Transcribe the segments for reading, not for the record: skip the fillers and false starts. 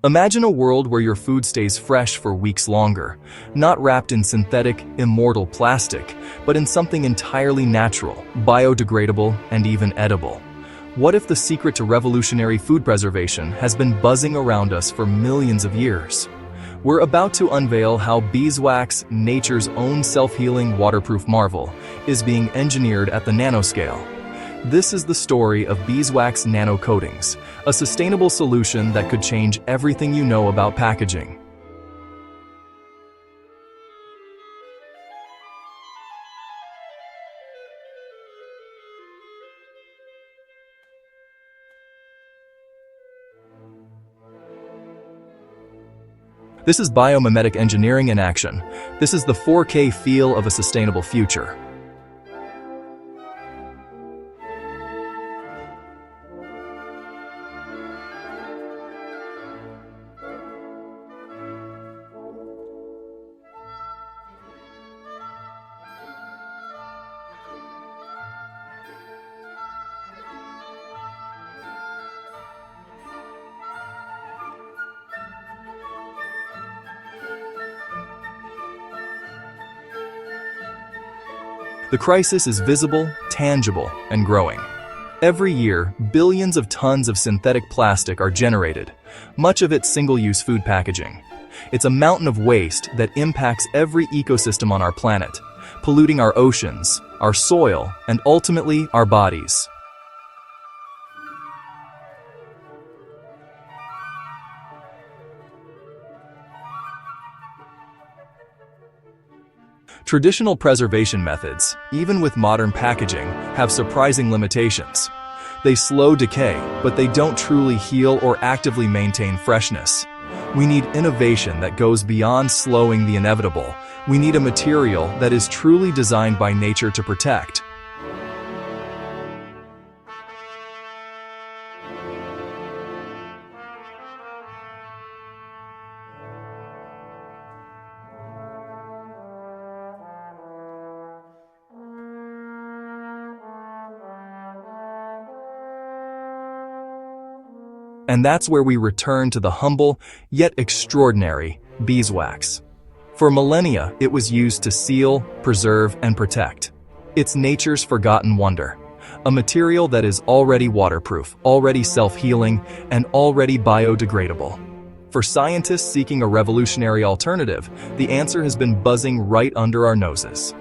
Imagine a world where your food stays fresh for weeks longer, not wrapped in synthetic, immortal plastic, but in something entirely natural, biodegradable, and even edible. What if the secret to revolutionary food preservation has been buzzing around us for millions of years? We're about to unveil how beeswax, nature's own self-healing waterproof marvel, is being engineered at the nanoscale. This is the story of Beeswax Nanocoatings, a sustainable solution that could change everything you know about packaging. This is biomimetic engineering in action. This is the 4K feel of a sustainable future. The crisis is visible, tangible, and growing. Every year, billions of tons of synthetic plastic are generated, much of it single-use food packaging. It's a mountain of waste that impacts every ecosystem on our planet, polluting our oceans, our soil, and ultimately our bodies. Traditional preservation methods, even with modern packaging, have surprising limitations. They slow decay, but they don't truly heal or actively maintain freshness. We need innovation that goes beyond slowing the inevitable. We need a material that is truly designed by nature to protect. And that's where we return to the humble, yet extraordinary, beeswax. For millennia, it was used to seal, preserve, and protect. It's nature's forgotten wonder, a material that is already waterproof, already self-healing, and already biodegradable. For scientists seeking a revolutionary alternative, the answer has been buzzing right under our noses.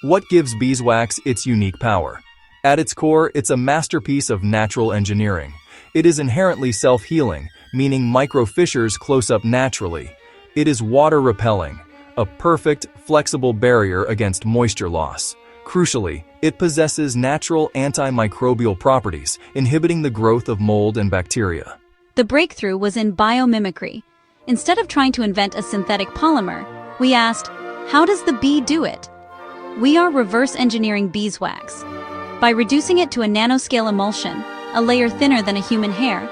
What gives beeswax its unique power? At its core, it's a masterpiece of natural engineering. It is inherently self-healing, meaning micro-fissures close up naturally. It is water-repelling, a perfect, flexible barrier against moisture loss. Crucially, it possesses natural antimicrobial properties, inhibiting the growth of mold and bacteria. The breakthrough was in biomimicry. Instead of trying to invent a synthetic polymer, we asked, how does the bee do it? We are reverse engineering beeswax. By reducing it to a nanoscale emulsion, a layer thinner than a human hair,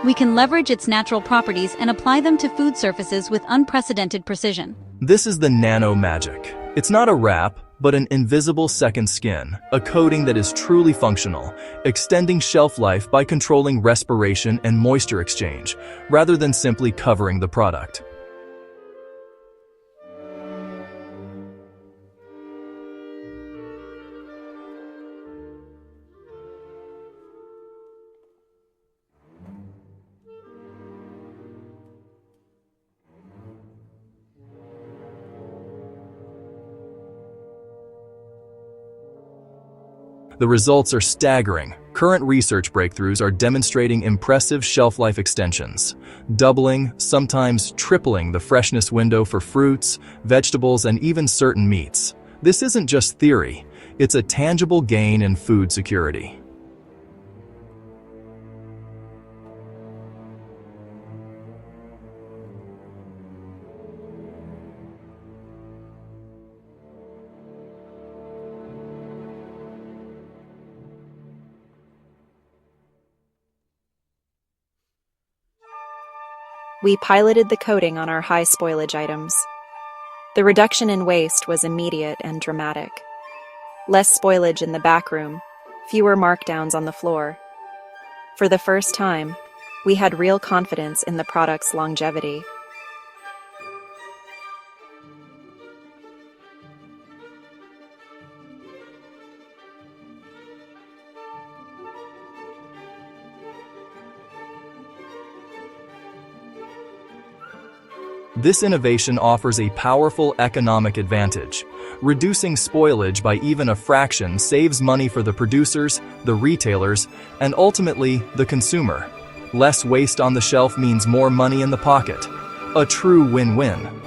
we can leverage its natural properties and apply them to food surfaces with unprecedented precision. This is the nano magic. It's not a wrap, but an invisible second skin, a coating that is truly functional, extending shelf life by controlling respiration and moisture exchange, rather than simply covering the product. The results are staggering. Current research breakthroughs are demonstrating impressive shelf life extensions, doubling, sometimes tripling the freshness window for fruits, vegetables, and even certain meats. This isn't just theory, it's a tangible gain in food security. We piloted the coating on our high spoilage items. The reduction in waste was immediate and dramatic. Less spoilage in the back room, fewer markdowns on the floor. For the first time, we had real confidence in the product's longevity. This innovation offers a powerful economic advantage. Reducing spoilage by even a fraction saves money for the producers, the retailers, and ultimately, the consumer. Less waste on the shelf means more money in the pocket. A true win-win.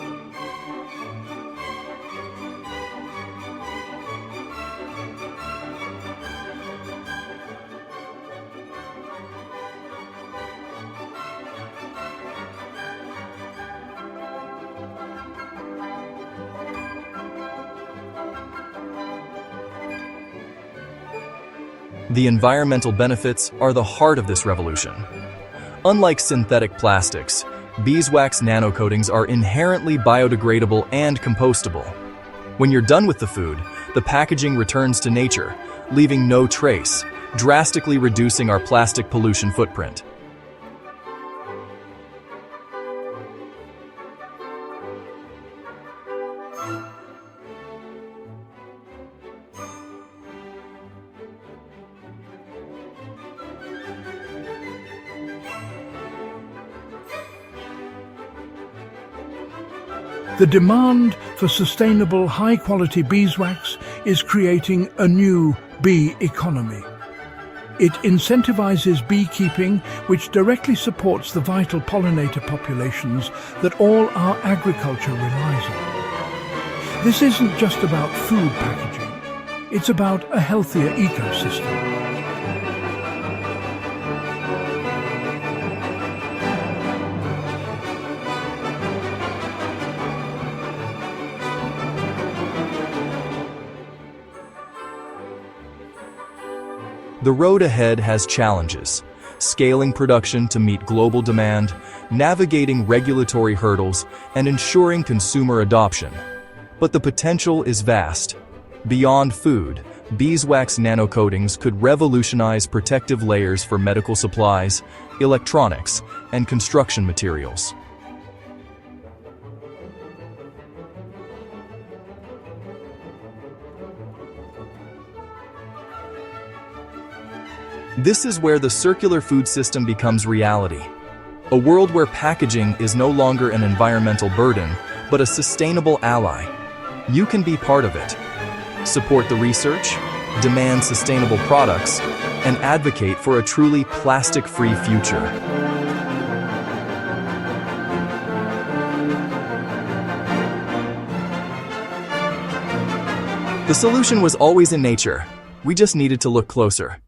The environmental benefits are the heart of this revolution. Unlike synthetic plastics, beeswax nanocoatings are inherently biodegradable and compostable. When you're done with the food, the packaging returns to nature, leaving no trace, drastically reducing our plastic pollution footprint. The demand for sustainable, high-quality beeswax is creating a new bee economy. It incentivizes beekeeping, which directly supports the vital pollinator populations that all our agriculture relies on. This isn't just about food packaging, it's about a healthier ecosystem. The road ahead has challenges: scaling production to meet global demand, navigating regulatory hurdles, and ensuring consumer adoption. But the potential is vast. Beyond food, beeswax nanocoatings could revolutionize protective layers for medical supplies, electronics, and construction materials. This is where the circular food system becomes reality. A world where packaging is no longer an environmental burden, but a sustainable ally. You can be part of it. Support the research, demand sustainable products, and advocate for a truly plastic-free future. The solution was always in nature. We just needed to look closer.